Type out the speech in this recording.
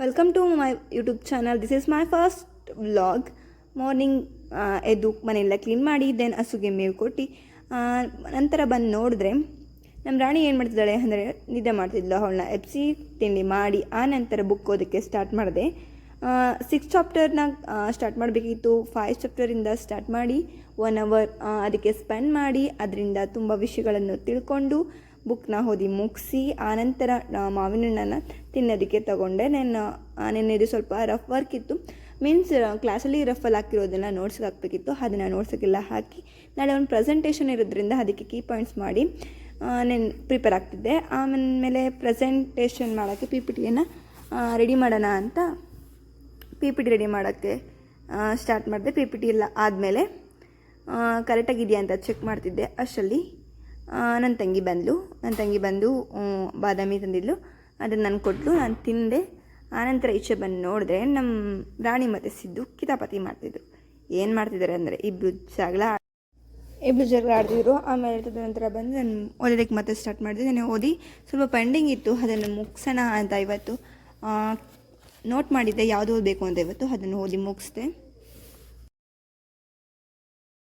Welcome to my YouTube channel. This is my first vlog. Morning ಎದ್ದು ಮನೆಯೆಲ್ಲ clean ಮಾಡಿ then ಹಸುಗೆ ಮೇವು ಕೊಟ್ಟು ನಂತರ ಬಂದು ನೋಡಿದ್ರೆ ನಮ್ಮ ರಾಣಿ ಏನು ಮಾಡ್ತಿದ್ದಾಳೆ ಅಂದರೆ ನಿದ್ದೆ ಮಾಡ್ತಿದ್ಲು. ಅವಳನ್ನ ಎಬ್ಸಿ ತಿಂಡಿ ಮಾಡಿ ಆ ನಂತರ ಬುಕ್ ಓದೋಕ್ಕೆ ಸ್ಟಾರ್ಟ್ ಮಾಡಿದೆ. 6 ಚಾಪ್ಟರ್ನ ಸ್ಟಾರ್ಟ್ ಮಾಡಬೇಕಿತ್ತು. 5 ಚಾಪ್ಟರಿಂದ ಸ್ಟಾರ್ಟ್ ಮಾಡಿ 1 ಅವರ್ ಅದಕ್ಕೆ ಸ್ಪೆಂಡ್ ಮಾಡಿ ಅದರಿಂದ ತುಂಬ ವಿಷಯಗಳನ್ನು ತಿಳ್ಕೊಂಡು ಬುಕ್ನ ಓದಿ ಮುಗಿಸಿ ಆನಂತರ ಮಾವಿನ ಹಣ್ಣನ್ನು ತಿನ್ನೋದಕ್ಕೆ ತಗೊಂಡೆ. ನೆನ್ನೆದು ಸ್ವಲ್ಪ ರಫ್ ವರ್ಕ್ ಇತ್ತು, ಮೀನ್ಸ್ ಕ್ಲಾಸಲ್ಲಿ ರಫಲ್ಲಿ ಹಾಕಿರೋದನ್ನು ನೋಟ್ಸ್ಗೆ ಹಾಕಬೇಕಿತ್ತು. ಅದನ್ನು ನೋಟ್ಸಕ್ಕೆಲ್ಲ ಹಾಕಿ ನಾಳೆ ಒಂದು ಪ್ರೆಸೆಂಟೇಷನ್ ಇರೋದ್ರಿಂದ ಅದಕ್ಕೆ ಕೀ ಪಾಯಿಂಟ್ಸ್ ಮಾಡಿ ಪ್ರಿಪೇರ್ ಆಗ್ತಿದ್ದೆ. ಆಮೇಲೆ ಪ್ರೆಸೆಂಟೇಷನ್ ಮಾಡೋಕ್ಕೆ ಪಿ ಪಿ ಟಿಯನ್ನು ರೆಡಿ ಮಾಡೋಣ ಅಂತ ಪಿ ಪಿ ಟಿ ರೆಡಿ ಮಾಡೋಕ್ಕೆ ಸ್ಟಾರ್ಟ್ ಮಾಡಿದೆ. ಪಿ ಪಿ ಟಿ ಎಲ್ಲ ಆದಮೇಲೆ ಕರೆಕ್ಟಾಗಿದೆಯಾ ಅಂತ ಚೆಕ್ ಮಾಡ್ತಿದ್ದೆ. ಅಷ್ಟರಲ್ಲಿ ನನ್ನ ತಂಗಿ ಬಂದು ಬಾದಾಮಿ ತಂದಿದ್ಲು. ಅದನ್ನು ನಾನು ಕೊಟ್ಟಲು, ನಾನು ತಿಂದೆ. ಆನಂತರ ಈಚೆ ಬಂದು ನೋಡಿದ್ರೆ ನಮ್ಮ ರಾಣಿ ಮತ್ತು ಸಿದ್ದು ಕಿತಾಪತಿ ಮಾಡ್ತಿದ್ರು. ಏನು ಮಾಡ್ತಿದ್ದಾರೆ ಅಂದರೆ ಇಬ್ಬರು ಜಗಳ ಆಡ್ತಿದ್ರು. ಆಮೇಲೆ ನಂತರ ಬಂದು ನಾನು ಓದೋದಕ್ಕೆ ಮತ್ತೆ ಸ್ಟಾರ್ಟ್ ಮಾಡಿದೆ. ನಾನು ಓದಿ ಸ್ವಲ್ಪ ಪೆಂಡಿಂಗ್ ಇತ್ತು, ಅದನ್ನು ಮುಗಿಸೋಣ ಅಂತ ಇವತ್ತು ನೋಟ್ ಮಾಡಿದ್ದೆ ಯಾವುದು ಓದಬೇಕು ಅಂತ. ಇವತ್ತು ಅದನ್ನು ಓದಿ ಮುಗಿಸ್ದೆ.